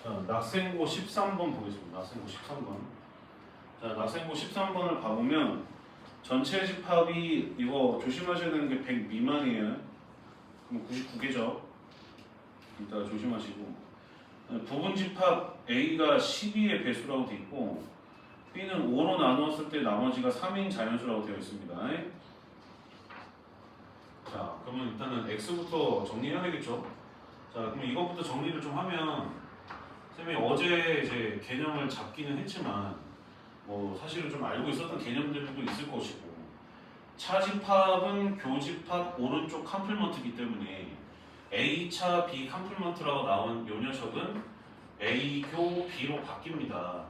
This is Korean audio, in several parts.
자, 낙생고 13번 보겠습니다. 낙생고 13번. 자, 낙생고 13번을 봐보면 전체 집합이 이거 조심하셔야 되는 게 100 미만이에요. 그럼 99개죠. 이따 조심하시고. 부분 집합 A가 12의 배수라고 되어 있고 B는 5로 나누었을 때 나머지가 3인 자연수라고 되어 있습니다. 자, 그러면 일단은 X부터 정리해야 되겠죠. 자, 그럼 이것부터 정리를 좀 하면 쌤이 어제 이제 개념을 잡기는 했지만 뭐 사실은 좀 알고 있었던 개념들도 있을 것이고 차집합은 교집합 오른쪽 컴플먼트이기 때문에 A차 B 컴플먼트라고 나온 요 녀석은 A교 B로 바뀝니다.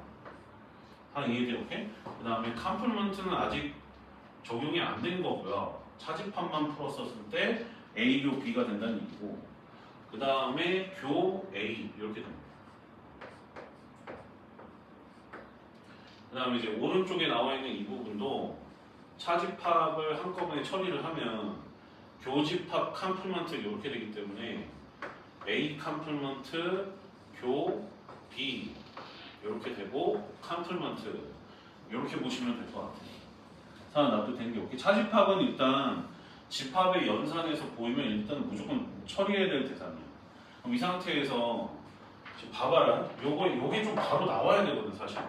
다 이해돼요? 오케이? 그 다음에 컴플먼트는 아직 적용이 안 된 거고요. 차집합만 풀었었을 때 A교 B가 된다는 얘기고 그 다음에 교 A 이렇게 됩니다. 그 다음에 이제 오른쪽에 나와 있는 이 부분도 차집합을 한꺼번에 처리를 하면 교집합 컴플먼트 이렇게 되기 때문에 A 컴플먼트 교 B 이렇게 되고 컴플먼트 이렇게 보시면 될 것 같아요. 자, 나도 되는 게 오케이. 차집합은 일단 집합의 연산에서 보이면 일단 무조건 처리해야 될 대상이에요. 그럼 이 상태에서 지금 봐봐라. 요게 좀 바로 나와야 되거든 사실.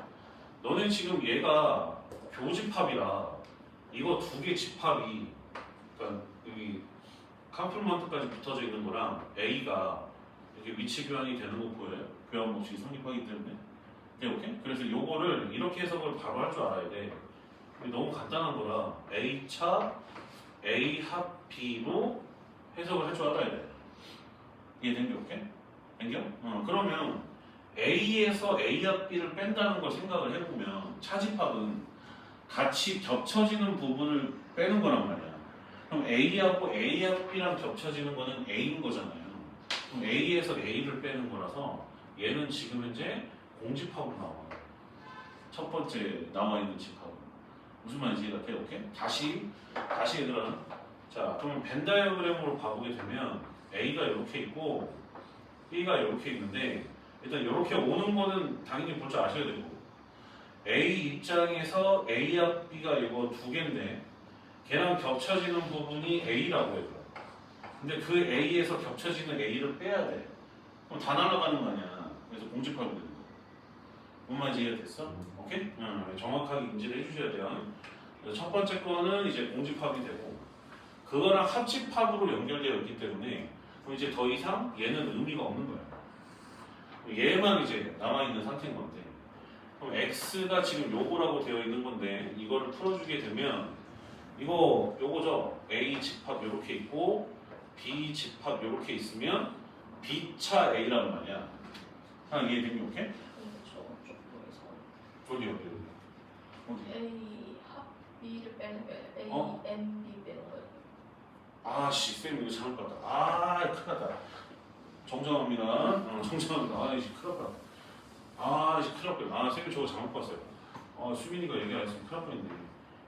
너는 지금 얘가 교집합이라 이거 두 개 집합이 그러니까 여기 컴플먼트까지 붙어져 있는 거랑 A가 이렇게 위치 교환이 되는 거 보여요? 교환 법칙이 성립하기 때문에. 오케이? 그래서 요거를 이렇게 해석을 바로 할 줄 알아야 돼. 너무 간단한 거라 A차 A 합 B로 해석을 할 줄 알아야 돼. 이해된겨? 오케이? 된겨? 그러면 A에서 A 합 B를 뺀다는 걸 생각을 해보면 차집합은 같이 겹쳐지는 부분을 빼는 거란 말이야. 그럼 A하고 A 합 B랑 겹쳐지는 거는 A인 거잖아요. 그럼 A에서 A를 빼는 거라서 얘는 지금 현재 공집합으로 나와요. 첫 번째 나와 있는 집합. 무슨 말인지 이해가 돼? 오케이? 다시 얘들아. 자, 그러면 벤 다이어그램으로 봐보게 되면 A가 이렇게 있고 B가 이렇게 있는데 일단 이렇게 오는 거는 당연히 볼 줄 아셔야 되고 A 입장에서 A 합 B가 이거 두 개인데 걔랑 겹쳐지는 부분이 A라고 해요. 근데 그 A에서 겹쳐지는 A를 빼야 돼. 그럼 다 날아가는 거 아니야. 그래서 공집합이 되는 거. 뭔 말인지 이해됐어? 오케이? 정확하게 인지를 해주셔야 돼요. 그래서 첫 번째 거는 이제 공집합이 되고 그거랑 합집합으로 연결되어 있기 때문에 그럼 이제 더 이상 얘는 의미가 없는 거야. 얘만 이제 남아있는 상태인 건데 그럼 X가 지금 요거라고 되어 있는 건데 이거를 풀어주게 되면 요거죠. A 집합 요렇게 있고 B 집합 요렇게 있으면 B차 A란 말이야. 하나 이해되니 오케이? 어디 A 합 B를 빼는 거예요. A N B 빼는 거예요. 아씨 쌤 이거 잘못 봤다. 아 큰일 났다. 정정합니다. 정정합니다. 아 이제 큰일 났다. 아 이제 큰일 났다. 아 쌤이 저거 잘못 봤어요. 수빈이가 얘기 안 했으면 큰일 날 뻔했네.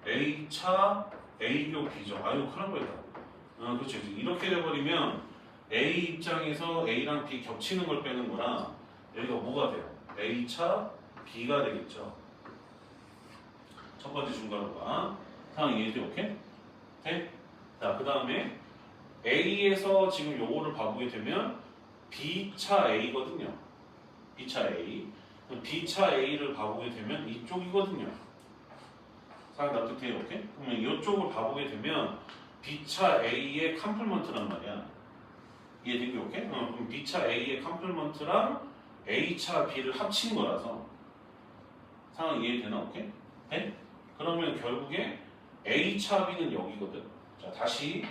A차 A교 B죠. 아유 큰일 날 뻔했다. 그렇죠. 이렇게 돼버리면 A 입장에서 A랑 B 겹치는 걸 빼는 거라 여기가 뭐가 돼요? A차 B가 되겠죠. 첫 번째 중괄호가 상황 이해돼? 오케이? 네? 자, 그 다음에 A에서 지금 요거를 봐보게 되면 B차 A거든요. B차 A. B차 A를 봐보게 되면 이쪽이거든요. 상황 납득돼요? 오케이? 그러면 이쪽을 봐보게 되면 B차 A의 컴플먼트란 말이야. 이해되게 오케이? 그럼 B차 A의 컴플먼트랑 A차 B를 합친 거라서 상황 이해되나? 오케이? 네? 그러면 결국에 A차 B는 여기거든. 자, 다시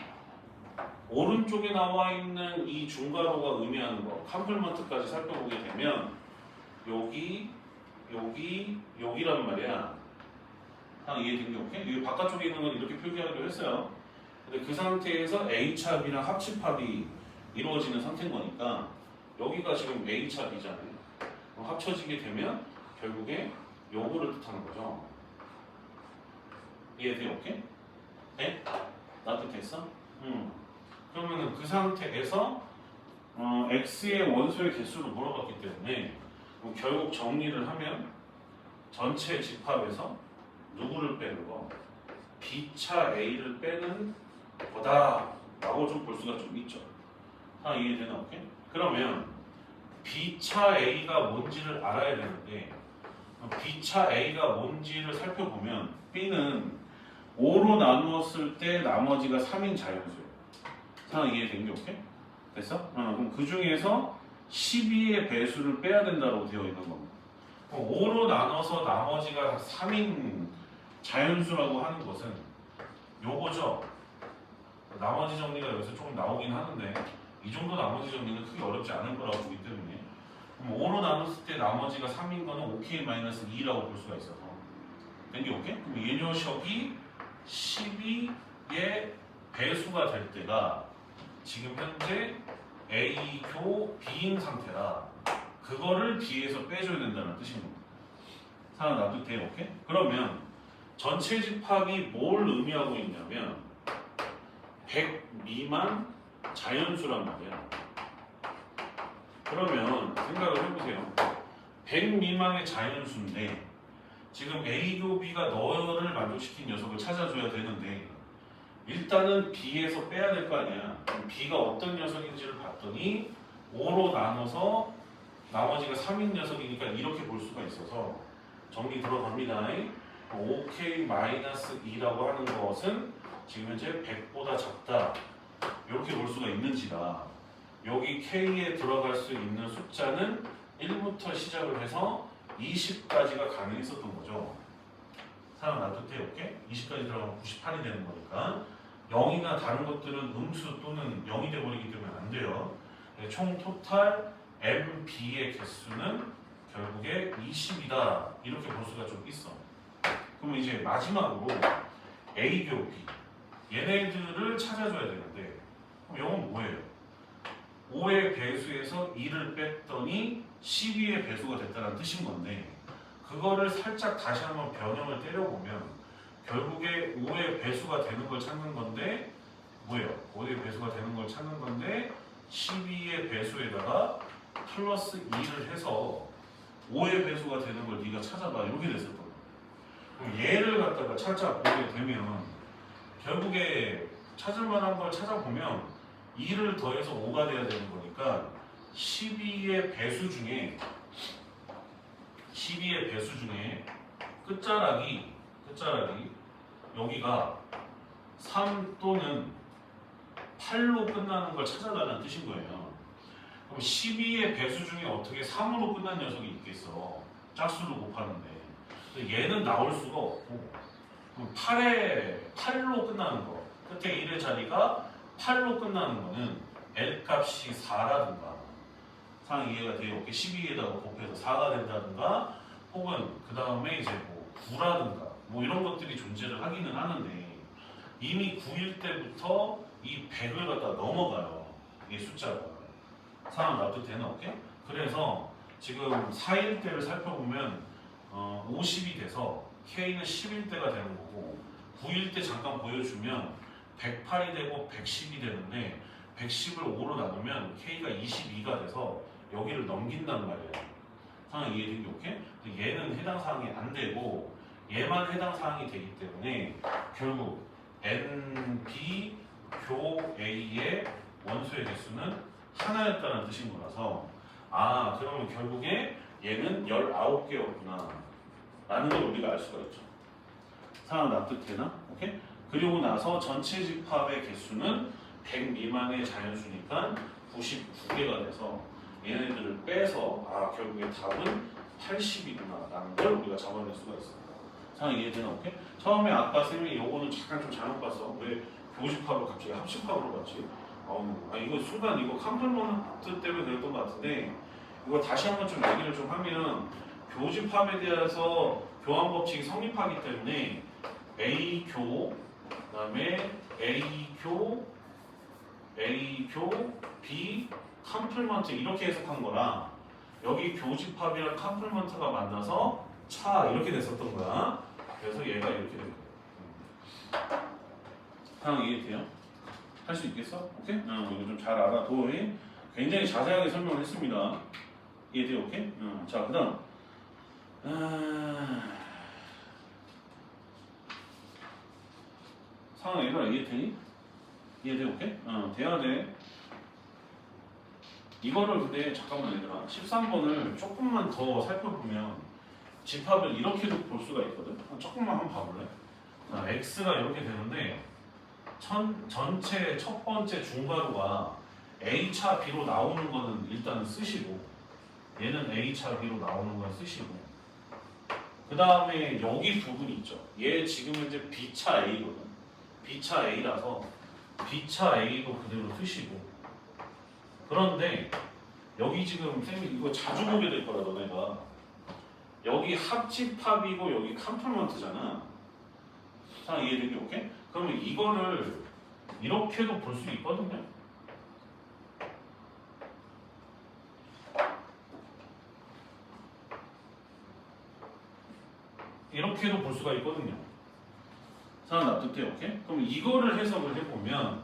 오른쪽에 나와 있는 이 중괄호가 의미하는 거 컴플먼트까지 살펴보게 되면 여기란 말이야. 상황 이해된 게 오케이? 여기 바깥쪽에 있는 건 이렇게 표기하기로 했어요. 근데 그 상태에서 A차 B랑 합집합이 이루어지는 상태인 거니까 여기가 지금 A차 B잖아요. 그럼 합쳐지게 되면 결국에 요거를 뜻하는 거죠. 이해돼요? 오케이? 네? 납득됐어? 그러면은 그 상태에서 X의 원소의 개수를 물어봤기 때문에 그럼 결국 정리를 하면 전체 집합에서 누구를 빼는 거? B차 A를 빼는 거다 라고 좀 볼 수가 좀 있죠. 다 이해되나? 오케이? 그러면 B차 A가 뭔지를 알아야 되는데 B차 A가 뭔지를 살펴보면 B는 5로 나누었을 때 나머지가 3인 자연수예요. 상황 이해된 게 오케이? 됐어? 그럼 그 중에서 12의 배수를 빼야 된다고 되어 있는 겁니다. 5로 나눠서 나머지가 3인 자연수라고 하는 것은 요거죠. 나머지 정리가 여기서 조금 나오긴 하는데 이 정도 나머지 정리는 크게 어렵지 않을 거라고 보기 때문에 그럼 5로 나눴을 때 나머지가 3인 거는 5k-2라고 볼 수가 있어서 된 게 오케이? 그럼 이 녀석이 12의 배수가 될 때가 지금 현재 A교 B인 상태라 그거를 B에서 빼줘야 된다는 뜻인 겁니다. 상황 납득돼요? 오케이? 그러면 전체 집합이 뭘 의미하고 있냐면 100 미만 자연수란 말이야. 그러면 생각을 해보세요. 100 미만의 자연수인데 지금 A교 B가 너를 만족시킨 녀석을 찾아줘야 되는데 일단은 B에서 빼야 될 거 아니야. B가 어떤 녀석인지를 봤더니 5로 나눠서 나머지가 3인 녀석이니까 이렇게 볼 수가 있어서 정리 들어갑니다. 5k-2라고 하는 것은 지금 현재 100보다 작다 이렇게 볼 수가 있는지라 여기 k에 들어갈 수 있는 숫자는 1부터 시작을 해서 20까지가 가능했었던 거죠. 사람 놔둘 때 이렇게 20까지 들어가면 98이 되는 거니까 0이나 다른 것들은 음수 또는 0이 되어버리기 때문에 안 돼요. 총 토탈 MB의 개수는 결국에 20이다 이렇게 볼 수가 좀 있어. 그러면 이제 마지막으로 A교 B 얘네들을 찾아줘야 되는데 그럼 0은 뭐예요? 5의 배수에서 2를 뺐더니 12의 배수가 됐다는 뜻인 건데 그거를 살짝 다시 한번 변형을 때려보면 결국에 5의 배수가 되는 걸 찾는 건데 뭐예요? 5의 배수가 되는 걸 찾는 건데 12의 배수에다가 플러스 2를 해서 5의 배수가 되는 걸 네가 찾아봐 이렇게 됐었던 거예요. 그럼 얘를 갖다가 찾아보게 되면 결국에 찾을 만한 걸 찾아보면 2를 더해서 5가 돼야 되는 거니까 12의 배수 중에 끝자락이 여기가 3 또는 8로 끝나는 걸 찾아달라는 뜻인 거예요. 그럼 12의 배수 중에 어떻게 3으로 끝난 녀석이 있겠어? 짝수를 곱하는데 얘는 나올 수가 없고 그럼 8로 끝나는 거 끝에 1의 자리가 8로 끝나는 거는 L값이 4라든가 상황 이해가 돼요? 12에다가 곱해서 4가 된다든가 혹은 그 다음에 이제 뭐 9라든가 뭐 이런 것들이 존재를 하기는 하는데 이미 9일 때부터 이 100을 갖다 넘어가요. 이 숫자가 상황 납득되나? 오케이? 그래서 지금 4일 때를 살펴보면 50이 돼서 K는 10일 때가 되는 거고 9일 때 잠깐 보여주면 108이 되고 110이 되는데 110을 5로 나누면 K가 22가 돼서 여기를 넘긴단 말이에요. 상황 이해된 게 오케이? 근데 얘는 해당 사항이 안 되고 얘만 해당 사항이 되기 때문에 결국 NB 교 A의 원소의 개수는 하나였다는 뜻인 거라서 아 그러면 결국에 얘는 19개였구나 라는 걸 우리가 알 수가 있죠. 상황 납득되나? 오케이? 그리고 나서 전체 집합의 개수는 100 미만의 자연수니까 99개가 돼서 얘네들을 빼서 아 결국에 답은 80이구나 라는 걸 우리가 잡아낼 수가 있습니다. 상황 이해되나? 오케이? 처음에 아까 쌤이 요거는 잠깐 좀 잘못 봤어. 왜 교집합을 갑자기 합집합으로 봤지? 이거 순간 이거 컴플먼트 때문에 그랬던 것 같은데 이거 다시 한번 좀 얘기를 좀 하면 교집합에 대해서 교환 법칙이 성립하기 때문에 A교 그다음에 A교 B 컴플먼트 이렇게 해석한 거라 여기 교집합이랑 컴플먼트가 만나서 차 이렇게 됐었던 거야. 그래서 얘가 이렇게 된 거야. 상황 이해돼요? 할 수 있겠어? 오케이? 이거 좀 잘 알아둬. 굉장히 자세하게 설명을 했습니다. 이해돼요? 오케이? 자, 그 다음. 상황 얘들아 이해되니? 이해돼? 오케이? 돼야 돼. 이거를 근데 잠깐만 얘들아 13번을 조금만 더 살펴보면 집합을 이렇게도 볼 수가 있거든. 조금만 한번 봐볼래? 자, x가 이렇게 되는데 전체 첫 번째 중괄호가 a차 b로 나오는 거는 일단 쓰시고 얘는 a차 b로 나오는 건 쓰시고 그 다음에 여기 부분이 있죠. 얘 지금 현재 b차 a거든. b차 a라서 b차 a도 그대로 쓰시고 그런데 여기 지금 쌤이 이거 자주 보게 될 거라 너네가 여기 합집합이고 여기 컴플먼트잖아. 자 이해되게 오케이? 그러면 이거를 이렇게도 볼 수 있거든요. 이렇게도 볼 수가 있거든요. 자 납득돼요? 오케이? 그럼 이거를 해석을 해보면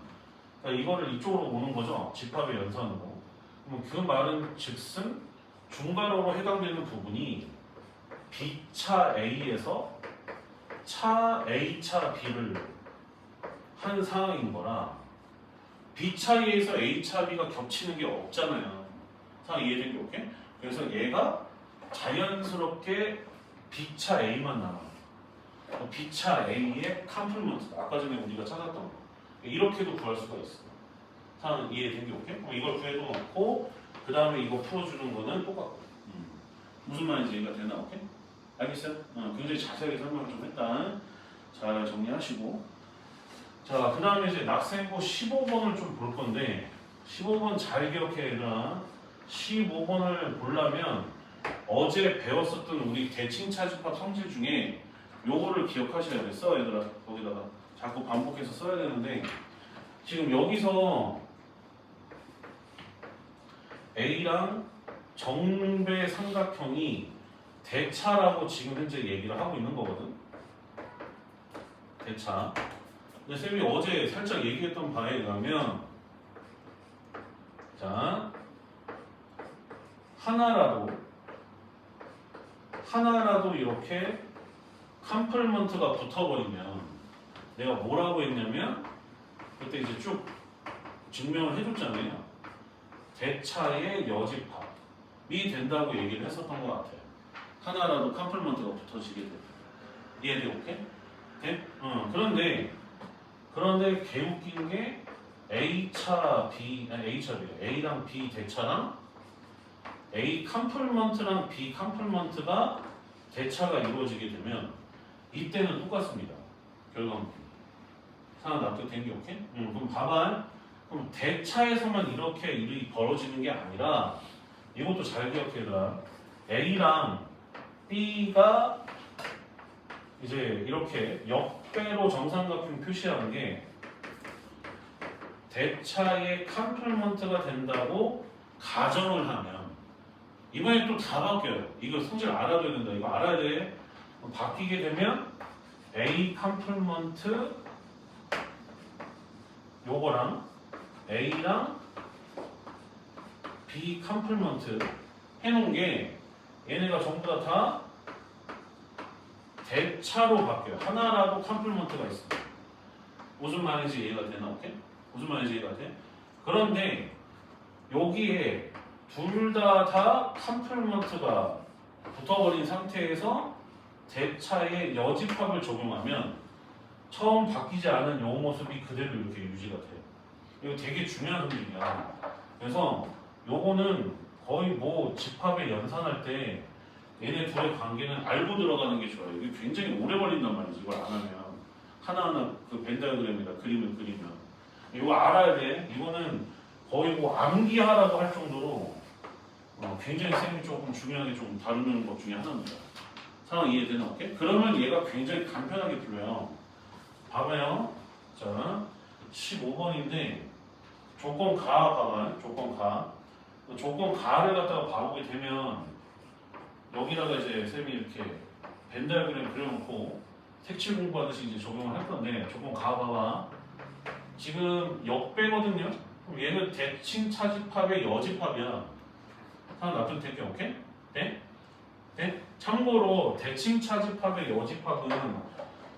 그러니까 이거를 이쪽으로 오는 거죠. 집합의 연산으로. 그럼 그 말은 즉슨 중괄호로 해당되는 부분이 B차 A에서 차 A차 B를 한 상황인 거라 B차 A에서 A차 B가 겹치는 게 없잖아요. 상황 이해된 게 오케이? 그래서 얘가 자연스럽게 B차 A만 남아요. B차 A의 컴플먼트 아까 전에 우리가 찾았던 거 이렇게도 구할 수가 있어. 상황 이해된 게 오케이? 이걸 구해도 놓고 그 다음에 이거 풀어주는 거는 똑같고 무슨 말인지 이해가 되나? 오케이? 알겠어요? 굉장히 자세하게 설명을 좀 했다. 잘 정리하시고 자 그 다음에 이제 낙생고 15번을 좀 볼 건데 15번 잘 기억해 얘들아. 15번을 보려면 어제 배웠었던 우리 대칭차집합 성질 중에 요거를 기억하셔야 돼. 써 얘들아. 거기다가 자꾸 반복해서 써야 되는데 지금 여기서 A랑 정배 삼각형이 대차라고 지금 현재 얘기를 하고 있는 거거든. 대차. 근데 쌤이 어제 살짝 얘기했던 바에 의하면 자 하나라도 이렇게 컴플먼트가 붙어버리면 내가 뭐라고 했냐면 그때 이제 쭉 증명을 해줬잖아요. 대차의 여집합이 된다고 얘기를 했었던 것 같아요. 하나라도 컴플먼트가 붙어지게 되면 이해돼? 오케이? 네? 그런데 개웃긴 게 A차 B A랑 B 대차랑 A 컴플먼트랑 B 컴플먼트가 대차가 이루어지게 되면 이때는 똑같습니다. 결과는 상황 납득된 게 오케이? 그럼 봐봐. 그럼 대차에서만 이렇게 일이 벌어지는 게 아니라 이것도 잘 기억해라. A랑 B가 이제 이렇게 역배로 정삼각형 표시하는 게 대차의 컴플먼트가 된다고 가정을 하면 이번에 또 다 바뀌어요. 이거 성질 알아둬야 된다. 이거 알아야 돼. 바뀌게 되면 A 컴플먼트 요거랑 A랑 B 컴플먼트 해놓은 게 얘네가 전부 다 대차로 바뀌어요. 하나라도 컴플먼트가 있습니다. 무슨 말인지 이해가 되나? 오케이? 무슨 말인지 이해가 돼? 그런데 여기에 둘 다 컴플먼트가 붙어버린 상태에서 대차의 여집합을 적용하면 처음 바뀌지 않은 요 모습이 그대로 이렇게 유지가 돼요. 이거 되게 중요한 성질이야. 그래서 요거는 거의 뭐 집합에 연산할 때 얘네 둘의 관계는 알고 들어가는 게 좋아요. 이게 굉장히 오래 걸린단 말이지. 이걸 안 하면 하나하나 그 벤다이어그램이나 그림을 그리면 이거 알아야 돼. 이거는 거의 뭐 암기하라고 할 정도로 굉장히 쌤이 조금 중요하게 좀 다루는 것 중에 하나입니다. 상황 이해되나? 오케이? 그러면 얘가 굉장히 간편하게 풀려요. 봐봐요. 자, 15번인데 조건 가 봐봐요. 조건 가. 조건 가를 갖다가 봐보게 되면 여기다가 이제 쌤이 이렇게 벤다이어그램 그려놓고 색칠 공부하듯이 이제 적용을 할 건데 조건 가 봐봐. 지금 역배거든요. 그럼 얘는 대칭 차집합의 여집합이야. 하나 납득될게 오케이? 네? 네? 참고로 대칭 차집합의 여집합은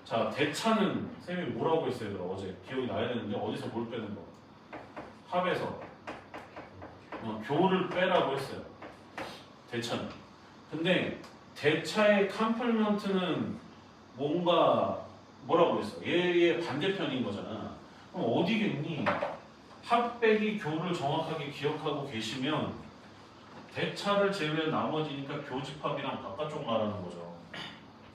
자 대차는 쌤이 뭐라고 했어요? 얘들아? 어제 기억이 나야 되는데 어디서 뭘 빼는 거? 합에서 교를 빼라고 했어요. 대차는. 근데 대차의 컴플먼트는 뭔가 뭐라고 했어? 얘의 반대편인 거잖아. 그럼 어디겠니? 합 빼기 교를 정확하게 기억하고 계시면 대차를 제외한 나머지니까 교집합이랑 바깥쪽 말하는 거죠.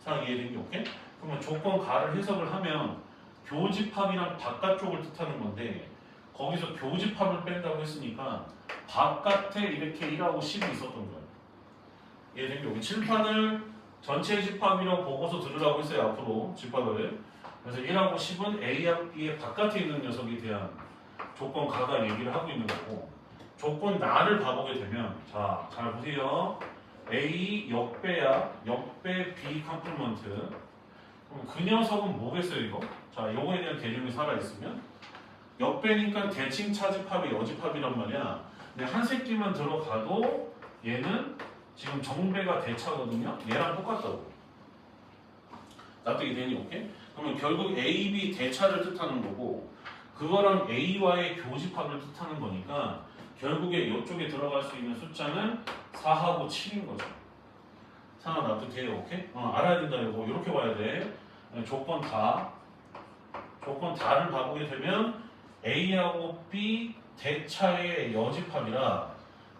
자 이해된 게 오케이? 그러면 조건 가를 해석을 하면 교집합이랑 바깥쪽을 뜻하는 건데 거기서 교집합을 뺀다고 했으니까 바깥에 이렇게 1하고 10이 있었던 거예요. 이해된 게 여기 칠판을 전체 집합이라고 보고서 들으라고 했어요. 앞으로 집합을. 그래서 1하고 10은 A하고 B의 바깥에 있는 녀석에 대한 조건 가가 얘기를 하고 있는 거고 조건 나를 봐보게 되면 자, 잘 보세요. A 역배야. 역배 B 컴플먼트. 그럼 그 녀석은 뭐겠어요 이거? 자, 요거에 대한 개념이 살아있으면 역배니까 대칭 차집합의 여집합이란 말이야. 근데 한 새끼만 들어가도 얘는 지금 정배가 대차거든요. 얘랑 똑같다고. 납득이 되니 오케이? 그러면 결국 A, B 대차를 뜻하는 거고 그거랑 A와의 교집합을 뜻하는 거니까 결국에 이쪽에 들어갈 수 있는 숫자는 4하고 7인 거죠. 상황 납득돼요? 오케이? 알아야 된다 이거. 이렇게 봐야 돼. 조건 다를 봐보게 되면 A하고 B 대차의 여집합이라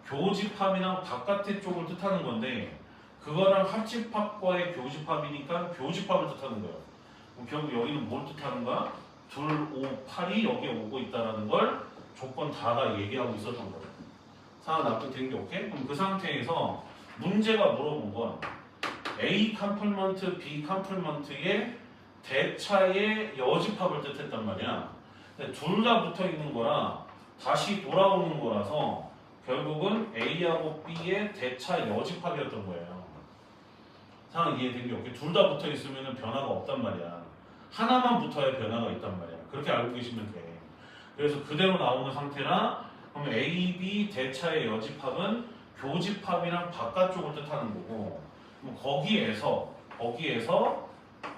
교집합이랑 바깥의 쪽을 뜻하는 건데 그거랑 합집합과의 교집합이니까 교집합을 뜻하는 거예요. 그럼 결국 여기는 뭘 뜻하는가? 2, 5, 8이 여기에 오고 있다는 걸 조건 다가 얘기하고 있었던 거예요. 상황 납득된 게 오케이? 그럼 그 상태에서 문제가 물어본 건 A 컴플먼트, B 컴플먼트의 대차의 여집합을 뜻했단 말이야. 둘 다 붙어 있는 거라 다시 돌아오는 거라서 결국은 A하고 B의 대차 여집합이었던 거예요. 상황 이해된 게 오케이? 둘 다 붙어 있으면 변화가 없단 말이야. 하나만 붙어야 변화가 있단 말이야. 그렇게 알고 계시면 돼. 그래서 그대로 나오는 상태라 그럼 A, B 대차의 여집합은 교집합이랑 바깥쪽을 뜻하는 거고 그럼 거기에서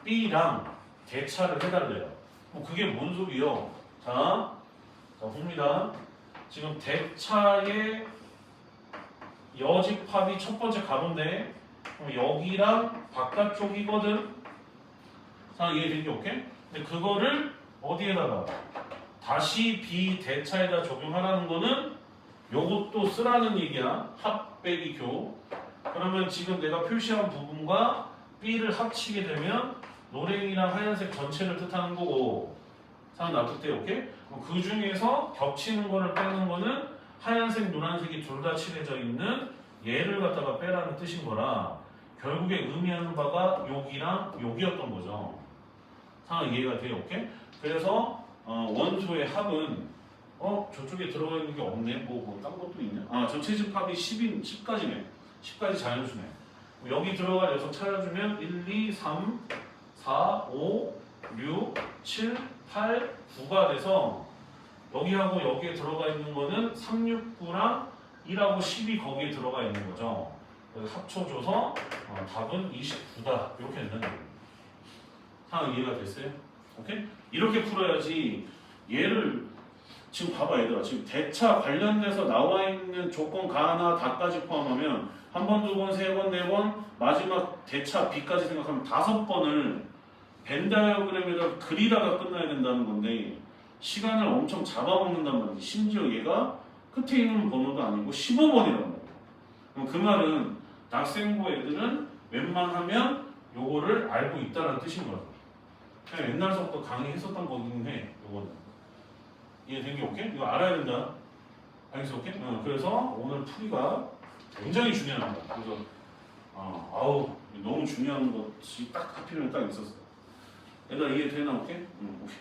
B랑 대차를 해달래요. 그게 뭔 소리요? 자 봅니다. 지금 대차의 여집합이 첫 번째 가로인데 그럼 여기랑 바깥쪽이거든. 자 이해된 게 오케이? 근데 그거를 어디에다가 다시 B 대차에다 적용하라는 거는 요것도 쓰라는 얘기야. 합 빼기 교. 그러면 지금 내가 표시한 부분과 B를 합치게 되면 노랭이랑 하얀색 전체를 뜻하는 거고 상황 납득돼요? 오케이? 그 중에서 겹치는 거를 빼는 거는 하얀색, 노란색이 둘 다 칠해져 있는 얘를 갖다가 빼라는 뜻인 거라 결국에 의미하는 바가 여기랑 여기였던 거죠. 상황 이해가 돼요? 오케이? 그래서 원소의 합은 저쪽에 들어가 있는 게 없네. 뭐 딴 것도 있냐? 전체 집합이 10까지네. 10까지 자연수네. 여기 들어갈 녀석 찾아주면 1, 2, 3, 4, 5, 6, 7, 8, 9가 돼서 여기하고 여기에 들어가 있는 거는 3, 6, 9랑 1하고 10이 거기에 들어가 있는 거죠. 그래서 합쳐줘서 답은 29다. 이렇게 된다는 거예요. 상황 이해가 됐어요? 오케이? 이렇게 풀어야지 얘를 지금 봐봐 얘들아. 지금 대차 관련돼서 나와 있는 조건 가나 다까지 포함하면 한 번, 두 번, 세 번, 네 번 마지막 대차 B까지 생각하면 5번을 벤 다이어그램에다 그리다가 끝나야 된다는 건데 시간을 엄청 잡아먹는단 말이지. 심지어 얘가 끝에 있는 번호도 아니고 15번이란 말이야. 그럼 그 말은 낙생고 애들은 웬만하면 요거를 알고 있다는 뜻인 거야. 그냥 옛날서부터 강의했었던 거긴 해. 요거는 이해된 게 오케이? 이거 알아야 된다. 알겠어? 오케이? 그래서 오늘 풀이가 굉장히 중요한 거야. 그래서 너무 중요한 것이 딱 하필이면 딱 있었어. 얘들아 이해되나? 오케이? 오케이.